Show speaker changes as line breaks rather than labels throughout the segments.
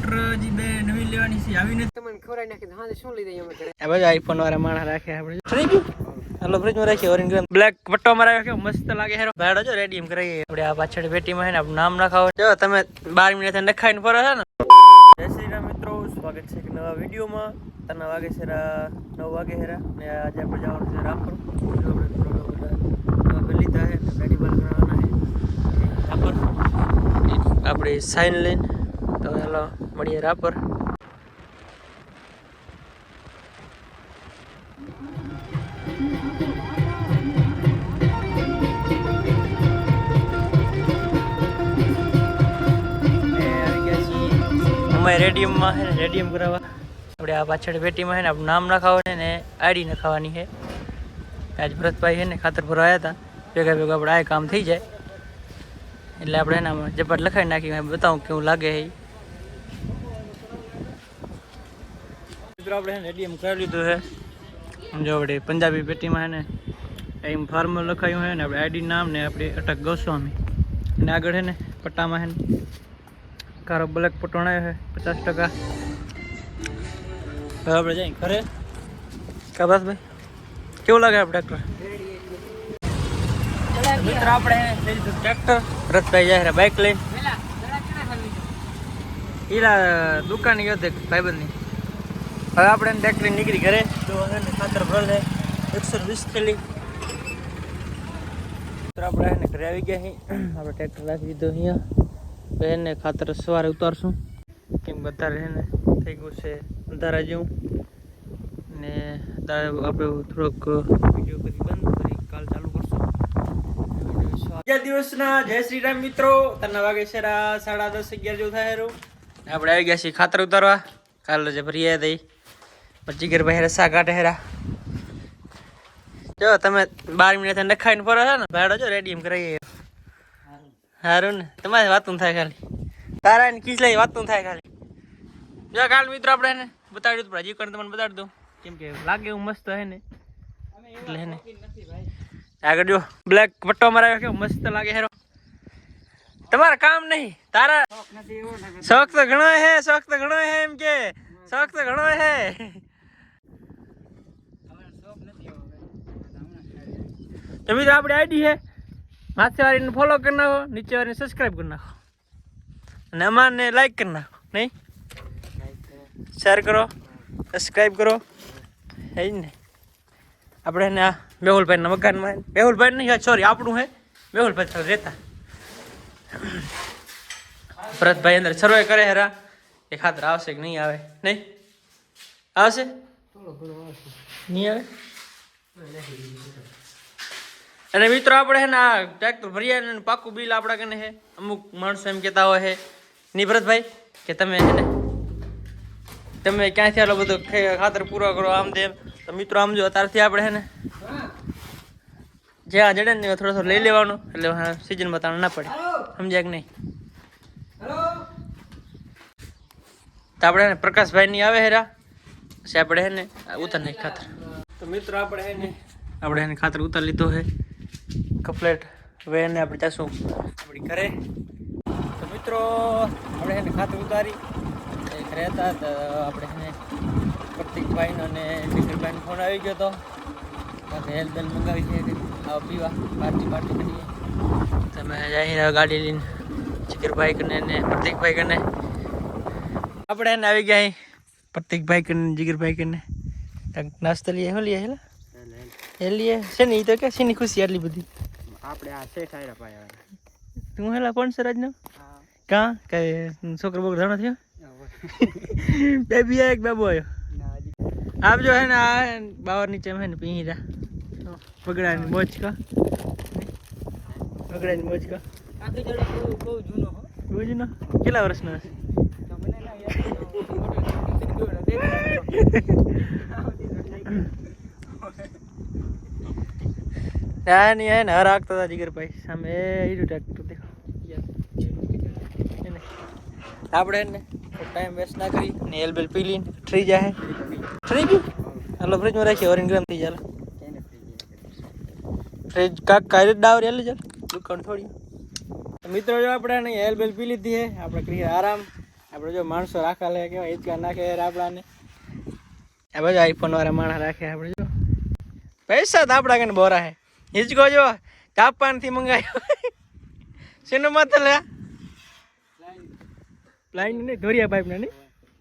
Tractor જી બે નવી લેવાની છે આવી નથી
તમને ખવરાઈ નાખી હા શું લઈ દઈએ અમે ઘરે
આ બાજુ આઈફોન વાળા માણસ રાખે આપણે થઈ ગયું હાલો ફ્રીજમાં રાખીએ ઓરેન્જ ગ્રામ બ્લેક પટ્ટો મારાયો કે મસ્ત લાગે હેરો ભાડો જો રેડીમ કરાઈએ આપણે આ પાછળ પેટીમાં હે ને આપણું નામ લખાવો જો તમે 12 મિનિટ લખાઈને ફરો છો ને જય શ્રી રામ મિત્રો સ્વાગત છે એક નવા વિડીયોમાં તના વાગે છે 9 વાગે હેરા ને આજે આપણે જવાનું છે રામપુર જો આપણે લીધા છે ગાડી બંધ કરવાના છે રાપર આપણે સાઈન લઈને તો હાલો મળીએ રાપર રેડિયમમાં છે ને રેડિયમ કરાવવા આપણે આ પાછળ પેટીમાં છે ને આપણું નામ લખાવો છે ને આઈડી લખાવવાની છે આજ ભરતભાઈ છે ને ખાતર ભરવા આવ્યા હતા ભેગા આપણે આ કામ થઈ જાય એટલે આપણે એનામાં જપાટ લખાવી નાખી બતાવું કેવું લાગે છે મિત્રો આપણે છે ને રેડિયમ કરાવી લીધું છે સમજો આપણે પંજાબી પેટીમાં છે ને એમ ફાર્મર લખાયું છે ને આપણે આઈડી નામ ને આપણે અટક ગોસ્વામી અને આગળ છે ને પટ્ટામાં છે ને કારો બ્લેક પટોણાયો છે 50%. હવે આપણે જઈએ ઘરે કાબાસભાઈ કેવું લાગે આપણે ટ્રેક્ટર મિત્ર આપણે ટ્રેક્ટર રથભાઈ જાય બાઇક લઈને ઈલા દુકાન ગયો હતો ભાઈબંધની હવે આપણે ટ્રેક્ટર નીકળી ઘરે તો ખાતર ભરે 120 થેલી આપણે એને ઘરે આવી ગયા છીએ આપણે ટ્રેક્ટર રાખી દીધું અહીંયા એને ખાતર સવારે ઉતારશું કેમ વધારે એને થઈ ગયું છે અંધારા જેવું ને આપણે થોડોક વિડીયો કરી બંધ કરી કાલ ચાલુ કરશું બીજા દિવસના જય શ્રી રામ મિત્રો તના વાગે છે 10:30 11 જેવું થાય હેરું આપણે આવી ગયા છીએ ખાતર ઉતારવા કાલ જે ભરી થઈ પછી જીગરભાઈ રસા કાઢે હેરા જો તમે 12 મિનિટ નખાઈને ફરો છો ને ભાડો જો રેડીમ કરાવીએ હારું ને તમારે વાતું થાય ખાલી તારા ને કિસલાઈ વાતું થાય ખાલી જો કાલ મિત્રો આપણે એને બતાવી દઉં હજી કરીને તમને બતાવી દઉં કેમ કે લાગે એવું મસ્ત હે ને એટલે હે ને આગળ જો બ્લેક પટ્ટો મારાયો કેવો મસ્ત લાગે હેરો તમારા કામ નહીં તારા શોખ તો ઘણો હે એમ કે શોખ તો ઘણો હે તો મિત્રો આપણે આઈડી હે માથે વાળીને ફોલો કરી નાખો નીચે વાળીને સબસ્ક્રાઈબ કરી નાખો અને અમારને લાઈક કરી નાખો નહીં શેર કરો સબસ્ક્રાઈબ કરો એ જ ને આપણે એને આ મેહુલભાઈના મકાનમાં મેહુલભાઈ નહીં સોરી આપણું હે મેહુલભાઈ રહેતા ભરતભાઈ અંદર સર્વે કરે હેરા એ ખાતર આવશે કે નહીં આવે નહીં આવશે નહીં આવે અને મિત્રો આપણે છે ને આ ટ્રેક્ટર ભરીએ ને પાકું બિલ આપણા કને છે અમુક માણસો એમ કહેતા હોય છે નિભરતભાઈ કે તમે છે ને તમે ક્યાંથી આટલો બધો ખાતર પૂરો કરો આમ તેમ તો મિત્રો આમ જો અત્યારથી આપણે છે ને જ્યાં જડે ને થોડો લઈ લેવાનો એટલે સિઝનમાં તાણ ના પડે સમજ્યા કે નહીં તો આપણે ને પ્રકાશભાઈની આવે હેરા પછી આપણે છે ને ઉતાર નાખી ખાતર તો મિત્રો આપણે એને ખાતર ઉતાર લીધો છે કમ્પ્લેટ હવે એને આપણે જઈશું આપણી ઘરે તો મિત્રો આપણે એને ખાતર ઉતારી ઘરે હતા તો આપણે એને પ્રતિકભાઈનો અને જીગરભાઈનો ફોન આવી ગયો હતો હેલ્પ બેલ મંગાવી છે આવો પીવા પાર્ટી કરીએ તમે જાય ગાડી લઈને જીગરભાઈ કને ને પ્રતિકભાઈ કને આપણે એને આવી ગયા પ્રતિકભાઈ કને જીગરભાઈ કને નાસ્તો લઈએ શું લઈએ હેલા એ લઈએ છે ને એ તો કે શેની ખુશી આટલી બધી
આપણે આ શેઠ આયરા પાયા
તું હેલા કોણ છે રાજનો કાં કઈ છોકરો બોકરો જાણો થયો બેબી એક બાબુ આવ્યો આપ જો હે ને આ બાવર નીચે હે ને પીરા બગડાની મોજ કા આ તો જડો બહુ જૂનો હો બહુ જૂનો કેટલા વર્ષનો હશે नहीं है ना राखता था जिगर भाई सामे हीरो ट्रैक्टर देखो આપણે ને ટાઈમ વેસ્ટ ના કરી ને એલબેલ પી લીન થઈ જાય થઈ ગયું હાલો ફ્રીજમાં રાખીએ ઓરેન્જ ગ્રામ થઈ જાય ફ્રીજ કાક કાય ડાવરી હાલે ચાલ દુકાન થોડી મિત્રો જો આપણે ને એલબેલ પી લીધી હે આપણે કરીએ આરામ આપણે જો માણસો રાખા લે કેવા હિંચકા નાખે આપણાને આ બધા આઈફોન વાળા માણસ રાખે આપણે જો પૈસા તો આપણા કને બોરા હે હિંચકો જો જાપાનથી મંગાવ્યો શેનો માથે લે લાઈન નહીં ધોરિયા પાઇપ ને નહીં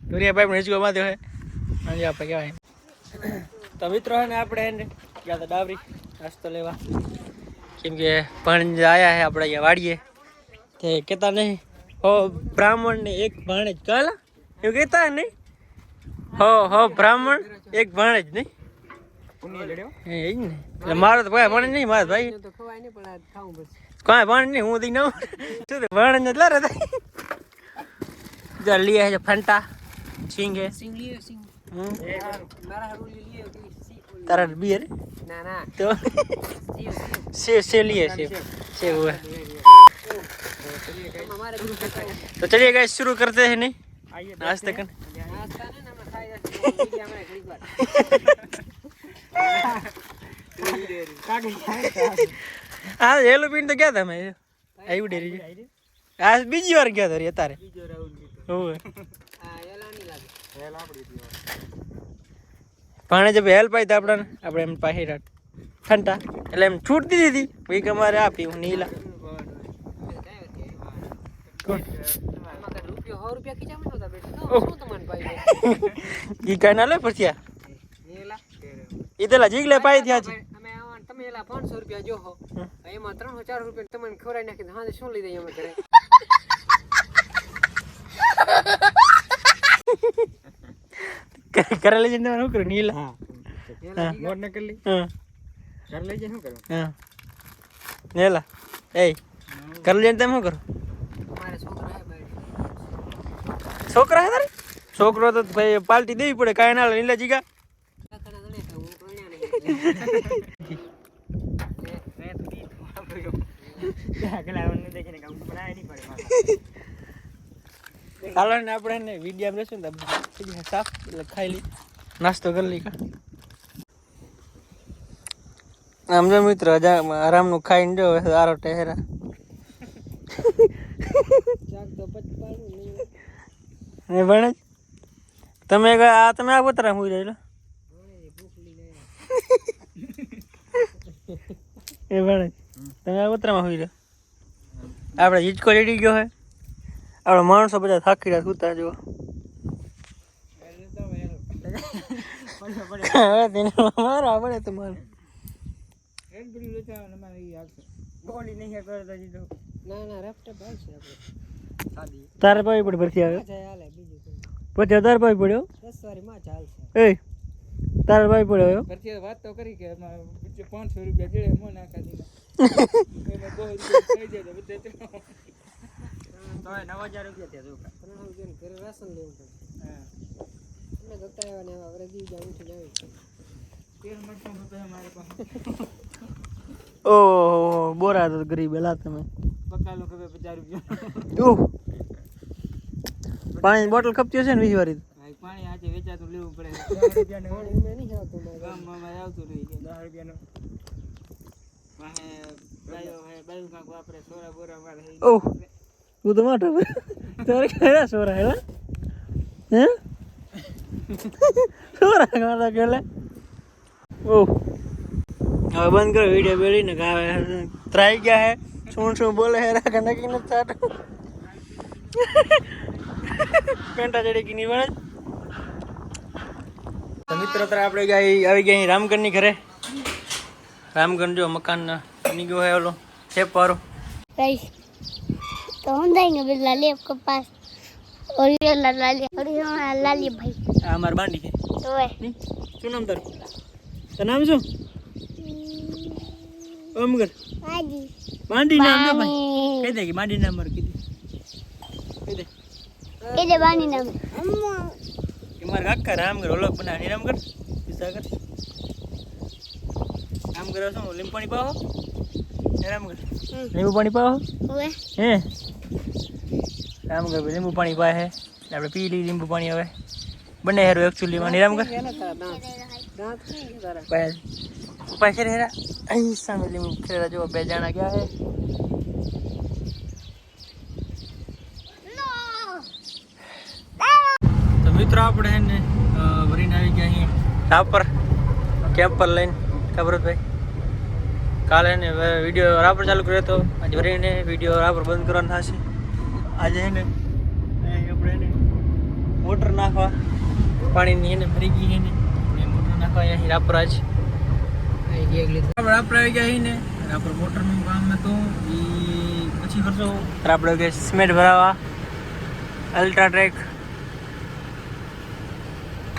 ધોરિયા પાઇપ હિંચકો માથે હે આજે આપણે કહેવાય તો મિત્રો હે ને આપણે એને ગયા હતા ડાબરી નાસ્તો લેવા કેમ કે ભણ આયા હે આપણે અહીંયા વાડીએ તે કહેતા નહીં હો બ્રાહ્મણ ને એક ભાણેજ કાલા એવું કહેતા નહીં હો બ્રાહ્મણ એક ભાણેજ નહીં એ જ ને એટલે મારો તો ભાઈ ભણે નહીં મારા ભાઈ કાંઈ ભણ નહીં હું દી ન શું ભણે ને એટલા રહેતા જો લીએ છે ફંટા સિંગ હે तारा बियर
ना ना
तो से लिए से हुआ तो चलिए गाइस शुरू करते हैं नहीं आज तक आज हेलो पिन तो क्या था मैं आई डेरी आज बीजी बार गया था रे तारे पाने जब हेल्प आई था अपने एम पाही ठंडा એટલે એમ છૂટ દીધી હતી ભાઈ કે અમારે આપી હું નીલા ઈ કઈ ના લે પછી ઈદેલા જીગલે પાઈ થયા છે
તમે એલા 500 રૂપિયા જો હો એમાં 300-400 રૂપિયા તમને ખવરાઈ નાખી હા શું લઈ દઈએ અમે ઘરે
कर ले जने नो कर नीला
हां नोट न कर ली
हां
कर ले जे શું કરો
हां नीला ए कर ले जने શું કરો
તમારે છોકરા હે ભાઈ
છોકરા હે તારે છોકરો તો ભાઈ પાર્ટી દેવી પડે કાઈ ના નીલા જીગા હાલો ને આપણે ને વિડિયા માં લેશું ને સાફ એટલે ખાઈ લી નાસ્તો કરી લી કા આમ જો મિત્ર આરામ નું ખાઈને જો સારો ટેહરા
ચાક તો પચ પાડું
ને ભણે તમે આ તમે આ બતરા હુઈ રહેલો
ભૂખ લીને
એ ભણે તમે આ બતરામાં હુઈ રહ્યો આપણે હિચકો રેડી ગયો હે આપણે માણસો બધા થાકી રહ્યા સુતા જો મારા પડે તમારે
ગોળી નહીં કરતા જીતો ના ના રેફ્ટ ભાઈ છે આપણે સાદી
તારે પાવી પડે ભરતી આવે
ચાલે બીજું
પછી તારે પાવી પડ્યો
10 વારી માં ચાલશે
એ તારે પાવી પડ્યો
ભરતી વાત તો કરી કે 500 રૂપિયા જેડે મો નાખા દીધા એમાં 2 રૂપિયા થઈ જાય તો બધે તો 9000 રૂપિયા થયા જો 3000 રૂપિયા ઘરે રાશન લેવું પડે હા અમે ગતા આવ્યા ને હવે દી જાવ ઉઠી જાય તેલ મરચું હતો અમારે પાસે
ઓ બોરા તો ગરીબ એલા તમે
બકાલો કબે 50 રૂપિયા
ઓહ પાણી બોટલ ખપતી હશે ને 20 વારી
ભાઈ પાણી આજે વેચાતું લેવું પડે 10 રૂપિયા પાણી મે નહીં આવતું ગામમાં આવતું રહી કે 10 રૂપિયાનો વાહે ગાયો હે બાયું કાક વાપરે સોરા બોરા વાળે
ઓહ તું તો માઠો તારે કયા સોરા હેલા હે સોરા ગાડા ગેલે ઓહ હવે બંધ કરો વિડિયો બેડીને ગાવે ત્રાઈ ગયા હે શું બોલે હે રાખ નકી ન ચાટો પેન્ટા જડી કે ની વણ તો મિત્રો તર આપણે આવી ગયા રામગઢ ની ઘરે રામગઢ જો મકાન ની ગયો હે ઓલો છેપ વાળો
गाइस तो हम जाएंगे अभी लाली आपके पास और ये लाली और ये लाली भाई
આ અમાર બાંડી છે
तो है
ની શું નામ તારું તારું નામ શું ઓમગર
हाजी
બાંડી નામ ના ભાઈ કહી દે કે બાંડી નામ મારું કીધું કહી દે
ये दे बानी नाम
કે મારા કાકા રામગઢ ઓળખ બનાવી રામગઢ વિસાગર રામગઢ શું લીંબુ પાણી પાવો હે રામગઢ લીંબુ પાણી પાવો
हुए
હે રામગઢ લીંબુ પાણી પાય હે આપણે પી લી લીંબુ પાણી હવે બને હેરો એકચ્યુઅલી માં રામગઢ
દાંત નહીં તારા
પાય પાય છે હેરા અહીં સામે લીંબુ ખેરા જો બે જાણા ગયા હે મિત્રો આપણે એને ભરીને આવી ગયા અહીં રાપર કેમ્પ પર લઈને ખબરતભાઈ કાલે એને વિડીયો રાપર ચાલુ કર્યો હતો આજે ભરીને વિડીયો રાપર બંધ કરવાનો થશે આજે એને આપણે એને મોટર નાખવા પાણીની એને ભરી ગઈ એને મોટર નાખવા અહીં રાપર આજ રાપર આવી ગયા અહીં ને રાપર મોટરનું કામ હતું એ પછી કરશો આપણે કે સિમેન્ટ ભરાવા અલ્ટ્રાટેક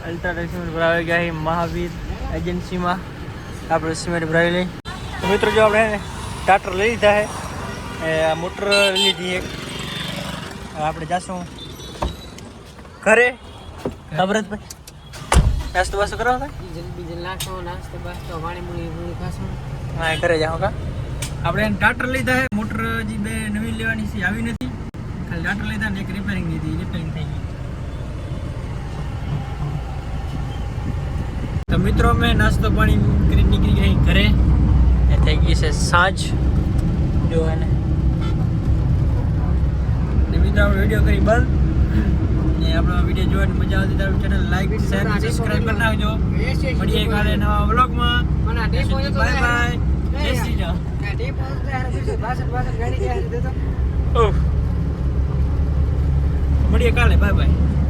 સિમેન્ટ ભરાવી ગયા અહીં મહાવીર એજન્સીમાં આપણે સિમેન્ટ ભરાવી લઈ મિત્રો જો આપણે ટાટર લઈ લીધા છે આ મોટર લીધી એક આપણે જાશું ઘરે ખબર જ ભાઈ નાસ્તો બાસ્તો કરો
ડીઝલ નાખો નાસ્તો બાસ્તો પાણી મૂળી ખાશું
હા ઘરે જાઓ કા આપણે એને ટાટર લીધા છે મોટર જે બે નવી લેવાની છે આવી નથી ખાલી ટાટર લીધા ને એક રિપેરિંગ લીધી રિપેરિંગ થઈ ગઈ તો મિત્રો મેં નાસ્તો પાણી કરી નીકળી ગઈ ઘરે એ થઈ ગઈ છે સાંજ જો એને મિત્રો આપણે વિડીયો કરી બંધ ને આપણો વિડીયો જોવાની મજા આવતી તો ચેનલ લાઈક શેર સબસ્ક્રાઇબ કરી નાખજો મળીએ કાલે નવા વ્લોગમાં બાય બાય જય શ્રી રામ મળીએ કાલે બાય બાય